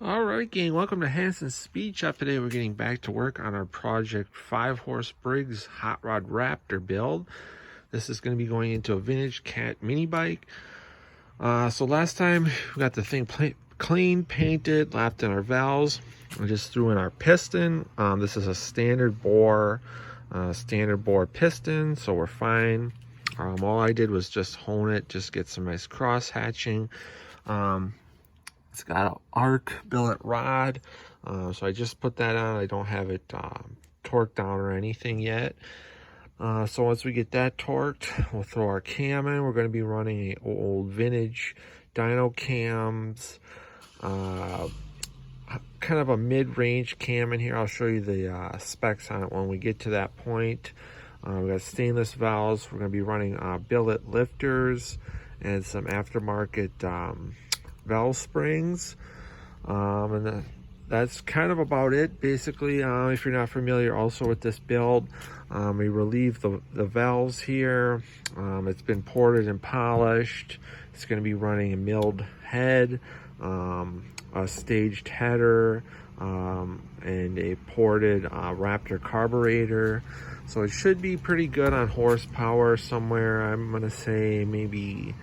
Alright gang, welcome to Hansens Speed Shop. Today we're getting back to work on our project 5-horse Briggs Hot Rod Raptor build. This is going to be going into a vintage cat mini bike. So last time we got the thing clean, painted, lapped in our valves. We just threw in our piston. This is a standard bore piston, so we're fine. All I did was just hone it, just get some nice cross hatching. It's got an arc billet rod, so I just put that on. I don't have it torqued down or anything yet. So once we get that torqued, we'll throw our cam in. We're going to be running a old vintage dyno cams, kind of a mid-range cam in here. I'll show you the specs on it when we get to that point. We got stainless valves. We're going to be running billet lifters and some aftermarket valve springs, and that's kind of about it basically. If you're not familiar also with this build, we relieve the valves here. It's been ported and polished. It's going to be running a milled head, a staged header, and a ported Raptor carburetor, so it should be pretty good on horsepower. Somewhere I'm gonna say maybe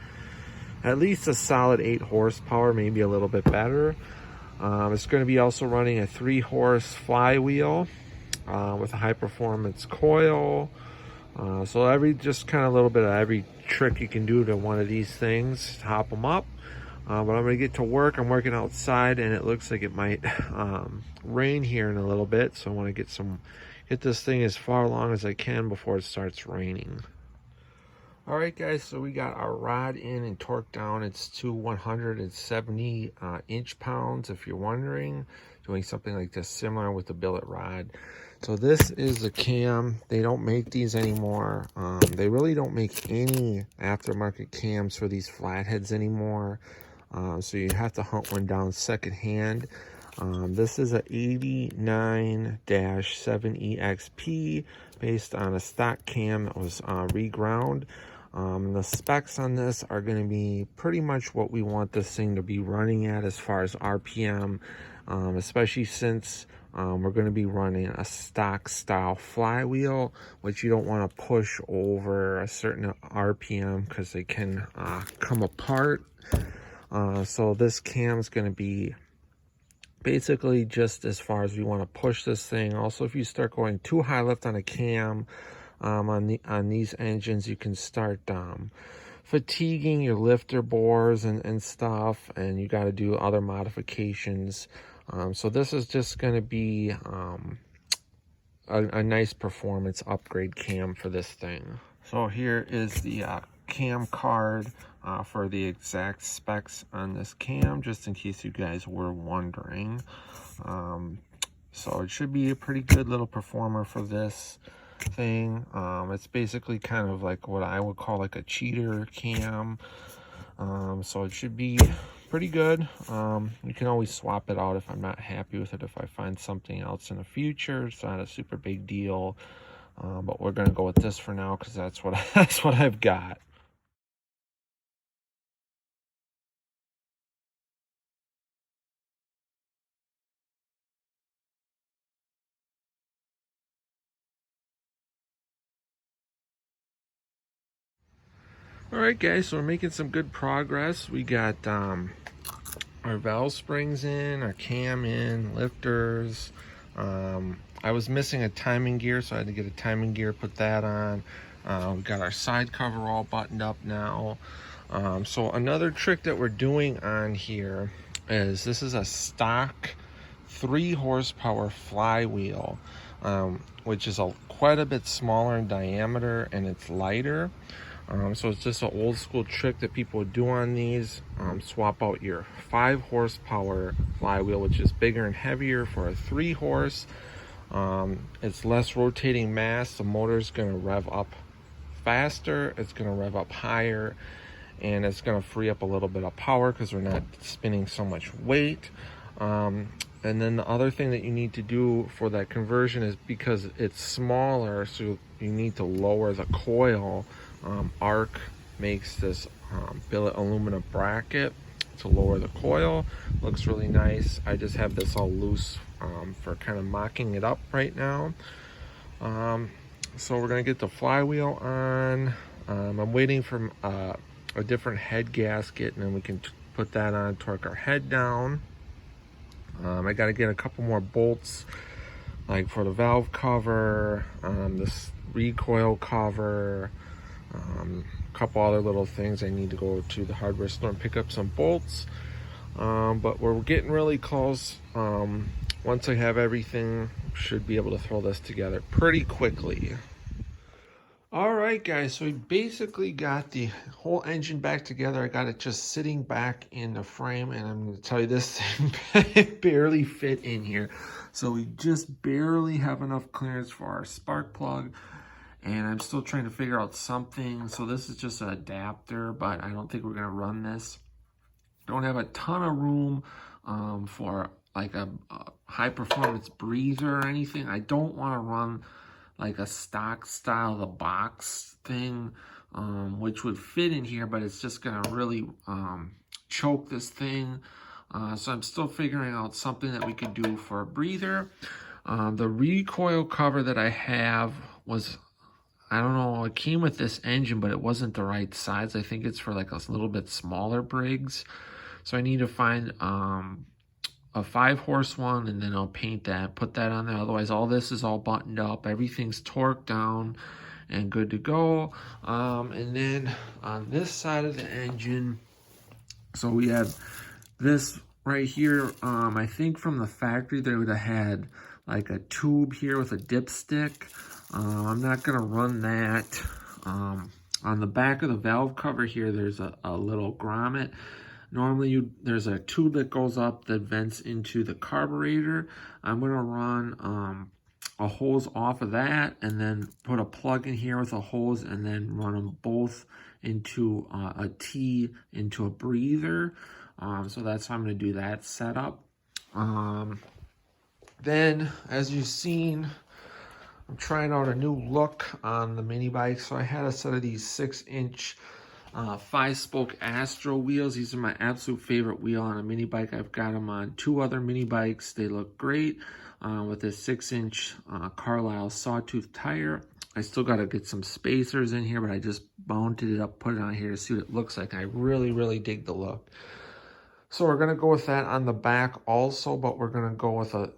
at least a solid 8 horsepower, maybe a little bit better. It's going to be also running a 3-horse flywheel with a high performance coil. So just kind of a little bit of every trick you can do to one of these things to hop them up. But I'm going to get to work. I'm working outside and it looks like it might rain here in a little bit. So I want to get this thing as far along as I can before it starts raining. Alright guys, so we got our rod in and torqued down. It's to 170 inch-pounds, if you're wondering. Doing something like this similar with the billet rod. So this is the cam. They don't make these anymore. They really don't make any aftermarket cams for these flatheads anymore. So you have to hunt one down secondhand. This is a 89-7EXP based on a stock cam that was reground. The specs on this are going to be pretty much what we want this thing to be running at as far as RPM, especially since we're going to be running a stock style flywheel, which you don't want to push over a certain RPM because they can come apart. So this cam is going to be basically just as far as we want to push this thing. Also, if you start going too high lift on a cam, on these engines, you can start fatiguing your lifter bores and stuff, and you got to do other modifications. So this is just going to be a nice performance upgrade cam for this thing. So here is the cam card for the exact specs on this cam, just in case you guys were wondering. So it should be a pretty good little performer for this thing. It's basically kind of like what I would call like a cheater cam. So it should be pretty good. You can always swap it out if I'm not happy with it, if I find something else in the future. It's not a super big deal, but we're gonna go with this for now because that's what I've got. Alright guys, so we're making some good progress. We got our valve springs in, our cam in, lifters. I was missing a timing gear, so I had to get a timing gear, put that on. We got our side cover all buttoned up now. So another trick that we're doing on here is this is a stock 3 horsepower flywheel, which is quite a bit smaller in diameter and it's lighter. So it's just an old school trick that people would do on these. Swap out your 5 horsepower flywheel, which is bigger and heavier, for a 3 horse. It's less rotating mass. The motor's going to rev up faster. It's going to rev up higher, and it's going to free up a little bit of power because we're not spinning so much weight. And then the other thing that you need to do for that conversion is, because it's smaller, so you need to lower the coil. ARC makes this billet aluminum bracket. to lower the coil. Looks really nice. I just have this all loose for kind of mocking it up right now. So we're gonna get the flywheel on. I'm waiting for a different head gasket, and then we can put that on, torque our head down. I got to get a couple more bolts, like for the valve cover, this recoil cover, a couple other little things. I need to go to the hardware store and pick up some bolts. But we're getting really close. Once I have everything, should be able to throw this together pretty quickly. All right, guys, so we basically got the whole engine back together. I got it just sitting back in the frame, and I'm going to tell you, this thing barely fit in here. So we just barely have enough clearance for our spark plug, and I'm still trying to figure out something. So this is just an adapter, but I don't think we're going to run this. Don't have a ton of room for like a high performance breather or anything. I don't want to run like a stock style, the box thing, which would fit in here, but it's just gonna really choke this thing. So I'm still figuring out something that we could do for a breather. The recoil cover that I have was, I don't know, it came with this engine, but it wasn't the right size. I think it's for like a little bit smaller Briggs. So I need to find a 5-horse one, and then I'll paint that, put that on there. Otherwise, all this is all buttoned up. Everything's torqued down and good to go. And then on this side of the engine, so we have this right here. I think from the factory, they would have had like a tube here with a dipstick. I'm not gonna run that. On the back of the valve cover here, there's a little grommet. Normally, there's a tube that goes up that vents into the carburetor. I'm going to run a hose off of that, and then put a plug in here with a hose, and then run them both into a T into a breather. So that's how I'm going to do that setup. Then, as you've seen, I'm trying out a new look on the mini bike. So I had a set of these 6-inch 5-spoke Astro wheels. These are my absolute favorite wheel on a mini bike. I've got them on 2 other mini bikes. They look great with this 6-inch Carlisle sawtooth tire. I still got to get some spacers in here, but I just mounted it up, put it on here to see what it looks like. I really, really dig the look. So we're going to go with that on the back also, but we're going to go with a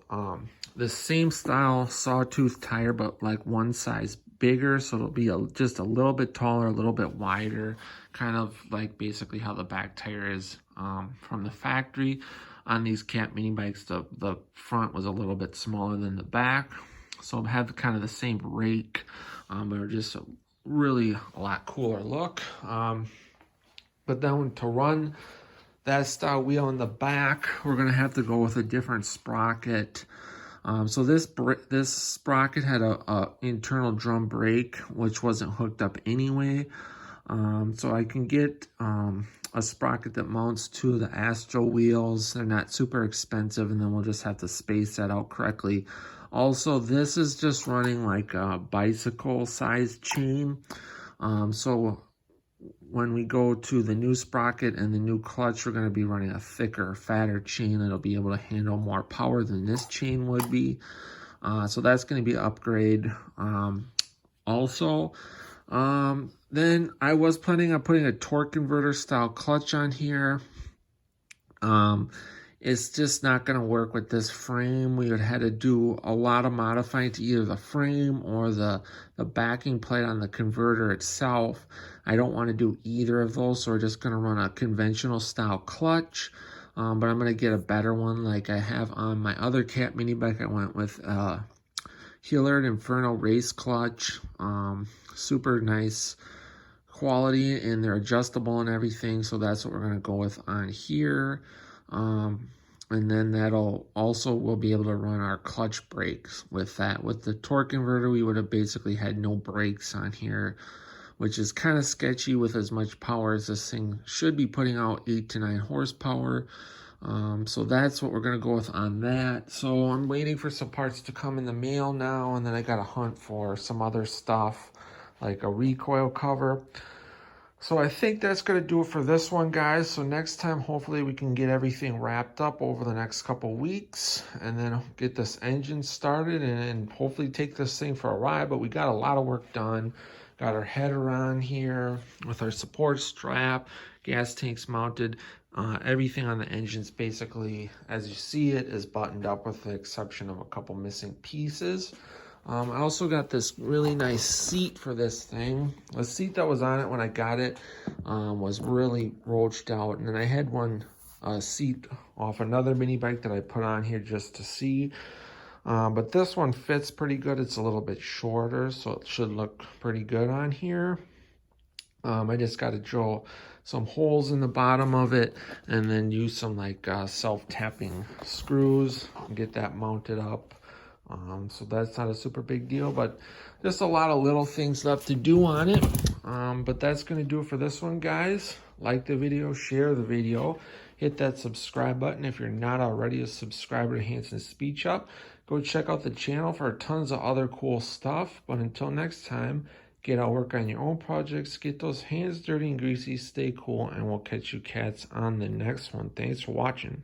the same style sawtooth tire, but like one size bigger, so it'll be just a little bit taller, a little bit wider, kind of like basically how the back tire is from the factory. On these Cat mini bikes, the front was a little bit smaller than the back, so I have kind of the same rake, but just really a lot cooler look. But then to run that style wheel in the back, we're gonna have to go with a different sprocket. So this sprocket had a internal drum brake, which wasn't hooked up anyway. So I can get a sprocket that mounts to the Astro wheels. They're not super expensive, and then we'll just have to space that out correctly. Also, this is just running like a bicycle-sized chain. So when we go to the new sprocket and the new clutch, we're going to be running a thicker, fatter chain that'll be able to handle more power than this chain would be. So that's going to be an upgrade. Then I was planning on putting a torque converter style clutch on here. It's just not going to work with this frame. We would have to do a lot of modifying to either the frame or the backing plate on the converter itself. I don't want to do either of those, so we're just going to run a conventional style clutch. But I'm going to get a better one like I have on my other Cat mini bike. I went with Hillard Inferno race clutch. Super nice quality, and they're adjustable and everything, so that's what we're going to go with on here. And then that'll also, we'll be able to run our clutch brakes with that. With the torque converter, we would have basically had no brakes on here, which is kind of sketchy with as much power as this thing should be putting out, 8 to 9 horsepower. So that's what we're going to go with on that. So I'm waiting for some parts to come in the mail now, and then I got to hunt for some other stuff like a recoil cover. So I think that's going to do it for this one, guys. So next time, hopefully we can get everything wrapped up over the next couple weeks and then get this engine started and hopefully take this thing for a ride. But we got a lot of work done. Got our header on here with our support strap, gas tanks mounted. Everything on the engine's basically, as you see it, is buttoned up with the exception of a couple missing pieces. I also got this really nice seat for this thing. The seat that was on it when I got it was really roached out. And then I had one seat off another mini bike that I put on here just to see. But this one fits pretty good. It's a little bit shorter, so it should look pretty good on here. I just got to drill some holes in the bottom of it and then use some like self-tapping screws and get that mounted up. So that's not a super big deal, but just a lot of little things left to do on it. But that's going to do it for this one, guys. Like the video, share the video, hit that subscribe button if you're not already a subscriber to Hansens Speed Shop. Go check out the channel for tons of other cool stuff. But until next time, get out, work on your own projects, get those hands dirty and greasy, stay cool, and we'll catch you cats on the next one. Thanks for watching.